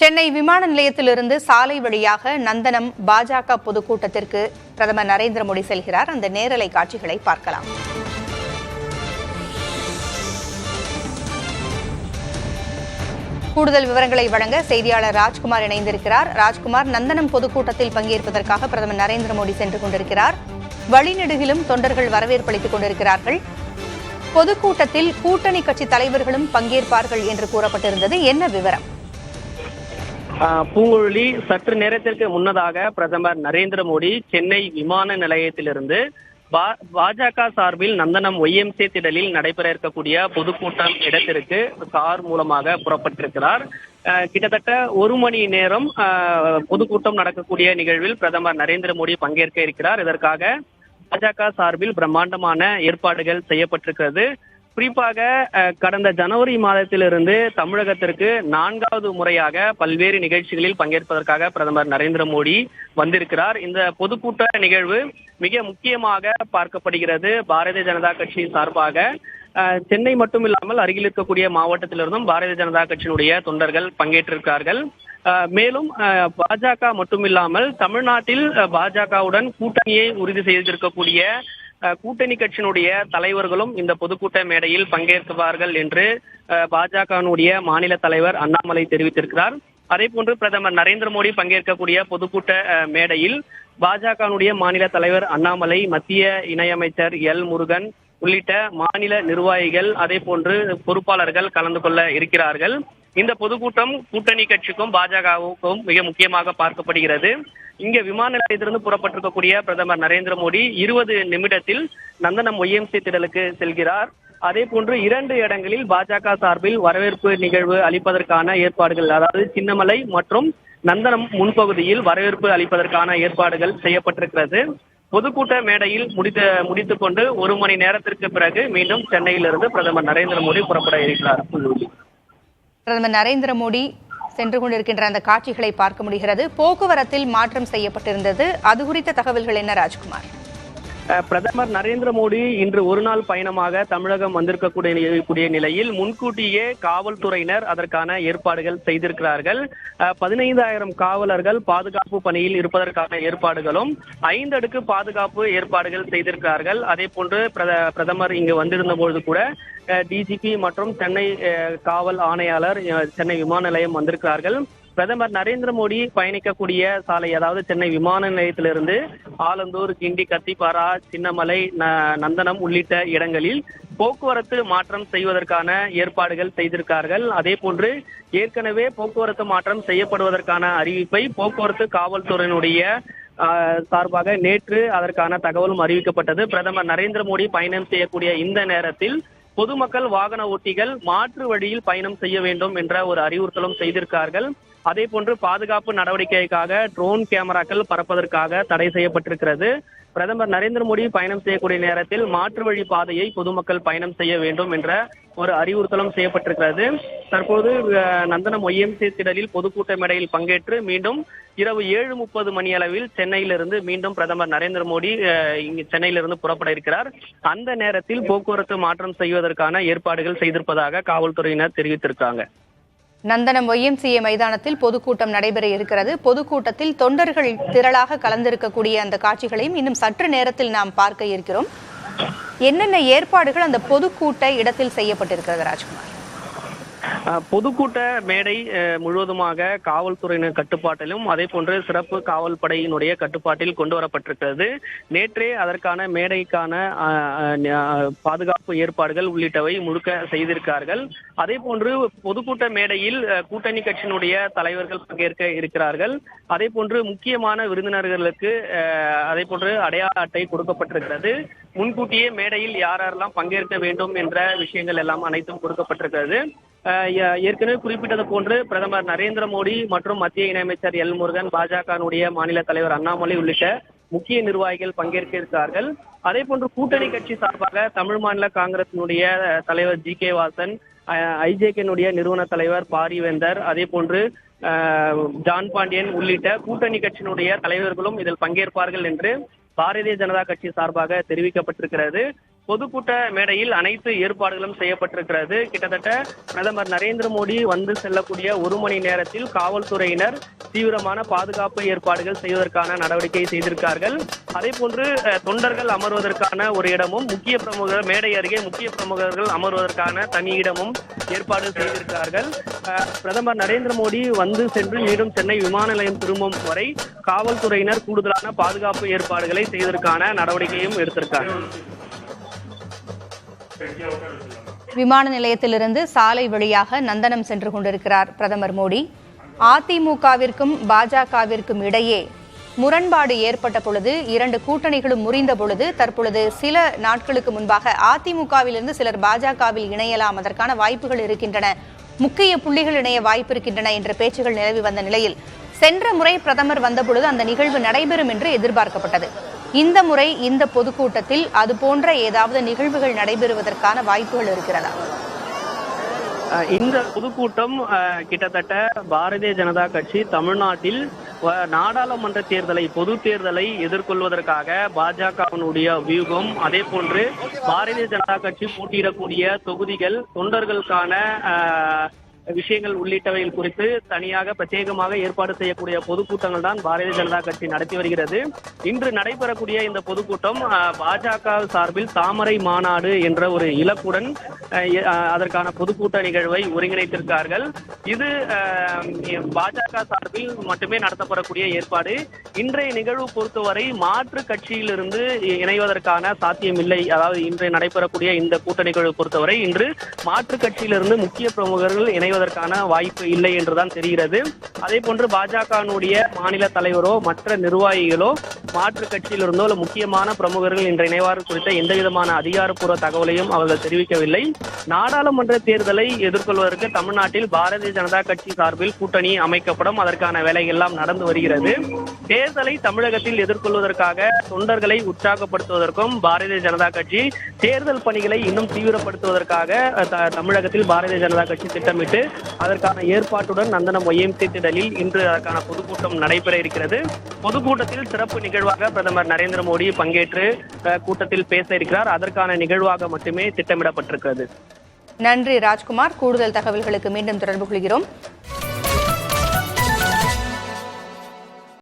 சென்னை விமான நிலையத்திலிருந்து சாலை வழியாக நந்தனம் பாஜக பொதுக்கூட்டத்திற்கு பிரதமர் நரேந்திர மோடி செல்கிறார். அந்த நேரலை காட்சிகளை பார்க்கலாம். கூடுதல் விவரங்களை வழங்க செய்தியாளர் ராஜ்குமார் இணைந்திருக்கிறார். ராஜ்குமார், நந்தனம் பொதுக்கூட்டத்தில் பங்கேற்பதற்காக பிரதமர் நரேந்திர மோடி சென்று கொண்டிருக்கிறார். வழிநெடுகிலும் தொண்டர்கள் வரவேற்பளித்துக் கொண்டிருக்கிறார்கள். பொதுக்கூட்டத்தில் கூட்டணி கட்சி தலைவர்களும் பங்கேற்பார்கள் என்று கூறப்பட்டிருந்தது. என்ன விவரம்? பூங்குழலி, சற்று நேரத்திற்கு முன்னதாக பிரதமர் நரேந்திர மோடி சென்னை விமான நிலையத்திலிருந்து பாஜக சார்பில் நந்தனம் ஒய்எம்சி திடலில் நடைபெற இருக்கக்கூடிய பொதுக்கூட்டம் இடத்திற்கு கார் மூலமாக புறப்பட்டிருக்கிறார். கிட்டத்தட்ட 1 மணி நேரம் பொதுக்கூட்டம் நடக்கக்கூடிய நிகழ்வில் பிரதமர் நரேந்திர மோடி பங்கேற்க இருக்கிறார். இதற்காக பாஜக சார்பில் பிரம்மாண்டமான ஏற்பாடுகள் செய்யப்பட்டிருக்கிறது. குறிப்பாக கடந்த ஜனவரி மாதத்திலிருந்து தமிழகத்திற்கு 4வது முறையாக பல்வேறு நிகழ்ச்சிகளில் பங்கேற்பதற்காக பிரதமர் நரேந்திர மோடி வந்திருக்கிறார். இந்த பொதுக்கூட்ட நிகழ்வு மிக முக்கியமாக பார்க்கப்படுகிறது. பாரதிய ஜனதா கட்சி சார்பாக சென்னை மட்டுமில்லாமல் அருகில் இருக்கக்கூடிய மாவட்டத்திலிருந்தும் பாரதிய ஜனதா கட்சியினுடைய தொண்டர்கள் பங்கேற்றிருக்கிறார்கள். மேலும் பாஜக மட்டுமில்லாமல் தமிழ்நாட்டில் பாஜகவுடன் கூட்டணியை உறுதி செய்திருக்கக்கூடிய கூட்டணி கட்சியினுடைய தலைவர்களும் இந்த பொதுக்கூட்ட மேடையில் பங்கேற்பார்கள் என்று பாஜகவினுடைய மாநில தலைவர் அண்ணாமலை தெரிவித்திருக்கிறார். அதே போன்று பிரதமர் நரேந்திர மோடி பங்கேற்கக்கூடிய பொதுக்கூட்ட மேடையில் பாஜகவினுடைய மாநில தலைவர் அண்ணாமலை, மத்திய இணையமைச்சர் எல் முருகன் உள்ளிட்ட மாநில நிர்வாகிகள், அதே போன்று பொறுப்பாளர்கள் கலந்து கொள்ள இருக்கிறார்கள். இந்த பொதுக்கூட்டம் கூட்டணி கட்சிக்கும் பாஜகவுக்கும் மிக முக்கியமாக பார்க்கப்படுகிறது. இங்க விமான நிலையத்திலிருந்து புறப்பட்டிருக்கக்கூடிய பிரதமர் நரேந்திர மோடி 20 நிமிடத்தில் நந்தனம் ஒய்எம்சி திடலுக்கு செல்கிறார். அதே போன்று 2 இடங்களில் பாஜக சார்பில் வரவேற்பு நிகழ்வு அளிப்பதற்கான ஏற்பாடுகள், அதாவது சின்னமலை மற்றும் நந்தனம் முன்பகுதியில் வரவேற்பு அளிப்பதற்கான ஏற்பாடுகள் செய்யப்பட்டிருக்கிறது. பொதுக்கூட்ட மேடையில் முடித்துக் கொண்டு 1 மணி நேரத்திற்கு பிறகு மீண்டும் சென்னையிலிருந்து பிரதமர் நரேந்திர மோடி புறப்பட இருக்கிறார். பிரதமர் நரேந்திர மோடி சென்று கொண்டிருக்கின்ற அந்த காட்சிகளை பார்க்க முடிகிறது. போக்குவரத்தில் மாற்றம் செய்யப்பட்டிருந்தது. அது குறித்த தகவல்கள் என்ன ராஜ்குமார்? பிரதமர் நரேந்திர மோடி இன்று ஒரு நாள் பயணமாக தமிழகம் வந்திருக்கக்கூடிய நிலையில் முன்கூட்டியே காவல்துறையினர் அதற்கான ஏற்பாடுகள் செய்திருக்கிறார்கள். 15,000 காவலர்கள் பாதுகாப்பு பணியில் இருப்பதற்கான ஏற்பாடுகளும் 5 அடுக்கு பாதுகாப்பு ஏற்பாடுகள் செய்திருக்கிறார்கள். அதே போன்று பிரதமர் இங்கு வந்திருந்த பொழுது கூட டிஜிபி மற்றும் சென்னை காவல் ஆணையாளர் சென்னை விமான நிலையம் வந்திருக்கிறார்கள். பிரதமர் நரேந்திர மோடி பயணிக்கக்கூடிய சாலை, அதாவது சென்னை விமான நிலையத்திலிருந்து ஆலந்தூர், கிண்டி, கத்திப்பாரா, சின்னமலை, நந்தனம் உள்ளிட்ட இடங்களில் போக்குவரத்து மாற்றம் செய்வதற்கான ஏற்பாடுகள் செய்திருக்கிறார்கள். அதே போன்று ஏற்கனவே போக்குவரத்து மாற்றம் செய்யப்படுவதற்கான அறிவிப்பை போக்குவரத்து காவல்துறையினுடைய சார்பாக நேற்று அதற்கான தகவலும் அறிவிக்கப்பட்டது. பிரதமர் நரேந்திர மோடி பயணம் செய்யக்கூடிய இந்த நேரத்தில் பொதுமக்கள், வாகன ஓட்டிகள் மாற்று வழியில் பயணம் செய்ய வேண்டும் என்ற ஒரு அறிவுறுத்தலும் செய்திருக்கிறார்கள். அதே போன்று பாதுகாப்பு நடவடிக்கைக்காக ட்ரோன் கேமராக்கள் பறப்பதற்காக தடை செய்யப்பட்டிருக்கிறது. பிரதமர் நரேந்திர மோடி பயணம் செய்யக்கூடிய நேரத்தில் மாற்று வழி பாதையை பொதுமக்கள் பயணம் செய்ய வேண்டும் என்ற ஒரு அறிவுறுத்தலும் செய்யப்பட்டிருக்கிறது. தற்போது நந்தனம் ஒய்எம்சி திடலில் பொதுக்கூட்ட மேடையில் பங்கேற்று மீண்டும் இரவு 7:30 மணி அளவில் சென்னையிலிருந்து மீண்டும் பிரதமர் நரேந்திர மோடி இங்கு சென்னையிலிருந்து புறப்பட இருக்கிறார். அந்த நேரத்தில் போக்குவரத்து மாற்றம் செய்வதற்கான ஏற்பாடுகள் செய்திருப்பதாக காவல்துறையினர் தெரிவித்திருக்காங்க. நந்தனம் ஒய்எம்சிஏ மைதானத்தில் பொதுக்கூட்டம் நடைபெற இருக்கிறது. பொதுக்கூட்டத்தில் தொண்டர்கள் திரளாக கலந்திருக்கக்கூடிய அந்த காட்சிகளையும் இன்னும் சற்று நேரத்தில் நாம் பார்க்க இருக்கிறோம். என்னென்ன ஏற்பாடுகள் அந்த பொதுக்கூட்ட இடத்தில் செய்யப்பட்டிருக்கிறது ராஜ்குமார்? பொதுக்கூட்ட மேடை முழுவதுமாக காவல்துறையினர் கட்டுப்பாட்டிலும் அதே போன்று சிறப்பு காவல் படையினுடைய கட்டுப்பாட்டில் கொண்டு வரப்பட்டிருக்கிறது. நேற்றே அதற்கான மேடைக்கான பாதுகாப்பு ஏற்பாடுகள் உள்ளிட்டவை முழுக்க செய்திருக்கிறார்கள். அதே போன்று பொதுக்கூட்ட மேடையில் கூட்டணி கட்சியினுடைய தலைவர்கள் பங்கேற்க இருக்கிறார்கள். அதே போன்று முக்கியமான விருந்தினர்களுக்கு அதே போன்று அடையாள அட்டை கொடுக்கப்பட்டிருக்கிறது. முன்கூட்டியே மேடையில் யாரெல்லாம் பங்கேற்க வேண்டும் என்ற விஷயங்கள் எல்லாம் அனைத்தும் கொடுக்கப்பட்டிருக்கிறது. ஏற்கனவே குறிப்பிட்டது போன்று பிரதமர் நரேந்திர மோடி மற்றும் மத்திய இணையமைச்சர் எல் முருகன், பாஜகவினுடைய மாநில தலைவர் அண்ணாமலை உள்ளிட்ட முக்கிய நிர்வாகிகள் பங்கேற்க இருக்கிறார்கள். அதே போன்று கூட்டணி கட்சி சார்பாக தமிழ் மாநில காங்கிரசினுடைய தலைவர் ஜி.கே. வாசன், ஐஜேகேனுடைய நிறுவன தலைவர் பாரிவேந்தர், அதே போன்று ஜான் பாண்டியன் உள்ளிட்ட கூட்டணி கட்சியினுடைய தலைவர்களும் இதில் பங்கேற்பார்கள் என்று பாரதிய ஜனதா கட்சி சார்பாக தெரிவிக்கப்பட்டிருக்கிறது. பொதுக்கூட்ட மேடையில் அனைத்து ஏற்பாடுகளும் செய்யப்பட்டிருக்கிறது. கிட்டத்தட்ட பிரதமர் நரேந்திர மோடி வந்து செல்லக்கூடிய 1 மணி நேரத்தில் காவல்துறையினர் தீவிரமான பாதுகாப்பு ஏற்பாடுகள் செய்வதற்கான நடவடிக்கை செய்திருக்கார்கள். அதே போன்று தொண்டர்கள் அமர்வதற்கான ஒரு இடமும் முக்கிய பிரமுகர் மேடை அருகே முக்கிய பிரமுகர்கள் அமர்வதற்கான தனி இடமும் ஏற்பாடு செய்திருக்கிறார்கள். பிரதமர் நரேந்திர மோடி வந்து சென்று மீண்டும் சென்னை விமான நிலையம் திரும்பும் வரை காவல்துறையினர் கூடுதலான பாதுகாப்பு ஏற்பாடுகளை செய்வதற்கான நடவடிக்கையும் எடுத்திருக்கார்கள். விமான நிலையத்திலிருந்து சாலை வழியாக நந்தனம் சென்று கொண்டிருக்கிறார் பிரதமர் மோடி. அதிமுகவிற்கும் பாஜகவிற்கும் இடையே முரண்பாடு ஏற்பட்ட பொழுது 2 கூட்டணிகளும் முறிந்த பொழுது தற்பொழுது சில நாட்களுக்கு முன்பாக அதிமுகவிலிருந்து சிலர் பாஜகவில் இணையலாம், அதற்கான வாய்ப்புகள் இருக்கின்றன, முக்கிய புள்ளிகள் இணைய வாய்ப்பு இருக்கின்றன என்ற பேச்சுகள் நிலவி வந்த நிலையில் சென்ற முறை பிரதமர் வந்தபொழுது அந்த நிகழ்வு நடைபெறும் என்று எதிர்பார்க்கப்பட்டது. இந்த முறை இந்த பொதுக்கூட்டத்தில் அது போன்ற ஏதாவது நிகழ்வுகள் நடைபெறுவதற்கான வாய்ப்புகள் இருக்கிறதா? இந்த பொதுக்கூட்டம் கிட்டத்தட்ட பாரதிய ஜனதா கட்சி தமிழ்நாட்டில் நாடாளுமன்ற தேர்தலை பொது தேர்தலை எதிர்கொள்வதற்காக பாஜகவினுடைய வியூகம், அதே போன்று பாரதிய ஜனதா கட்சி போட்டியிடக்கூடிய தொகுதிகள், தொண்டர்களுக்கான விஷயங்கள் உள்ளிட்டவைகள் குறித்து தனியாக பிரத்யேகமாக ஏற்பாடு செய்யக்கூடிய பொதுக்கூட்டங்கள் தான் பாரதிய ஜனதா கட்சி நடத்தி வருகிறது. இன்று நடைபெறக்கூடிய இந்த பொதுக்கூட்டம் பாஜக சார்பில் தாமரை மாநாடு என்ற ஒரு இலக்குடன் அதற்கான பொதுக்கூட்ட நிகழ்வை ஒருங்கிணைத்திருக்கிறார்கள். இது பாஜக சார்பில் மட்டுமே நடத்தப்படக்கூடிய ஏற்பாடு. இன்றைய நிகழ்வு பொறுத்தவரை மாற்று கட்சியிலிருந்து இணைவதற்கான சாத்தியமில்லை. அதாவது இன்று நடைபெறக்கூடிய இந்த கூட்ட நிகழ்வு பொறுத்தவரை இன்று மாற்று கட்சியிலிருந்து முக்கிய பிரமுகர்கள் இணைவதற்கான வாய்ப்பு இல்லை என்றுதான் தெரிகிறது. அதே போன்று பாஜகனுடைய மாநில தலைவரோ மற்ற நிர்வாகிகளோ மாற்று கட்சியிலிருந்தோ முக்கியமான பிரமுகர்கள் இன்று இணைவார் குறித்த எந்த விதமான அதிகாரப்பூர்வ தகவலையும் அவர்கள் தெரிவிக்கவில்லை. நாடாளுமன்ற தேர்தலை எதிர்கொள்வதற்கு தமிழ்நாட்டில் பாரதிய ஜனதா கட்சி சார்பில் கூட்டணி அமைக்கப்படும். அதற்கான வேலைகள் எல்லாம் நடந்து வருகிறது. தேர்தலை தமிழகத்தில் எதிர்கொள்வதற்காக தொண்டர்களை உற்சாகப்படுத்துவதற்கும் பாரதிய ஜனதா கட்சி தேர்தல் பணிகளை இன்னும் தீவிரப்படுத்துவதற்காக தமிழகத்தில் பாரதிய ஜனதா கட்சி திட்டமிட்டு அதற்கான ஏற்பாட்டுடன் நந்தனம் YMCA திடலில் இன்று அதற்கான பொதுக்கூட்டம் நடைபெற இருக்கிறது. பொதுக்கூட்டத்தில் சிறப்பு நிகழ்வாக பிரதமர் நரேந்திர மோடி பங்கேற்று கூட்டத்தில் பேச இருக்கிறார். அதற்கான நிகழ்வாக மட்டுமே திட்டமிடப்பட்டிருக்கிறது. நன்றி ராஜ்குமார். கூடுதல் தகவல்களுக்கு மீண்டும் தொடர்பு கொள்கிறோம்.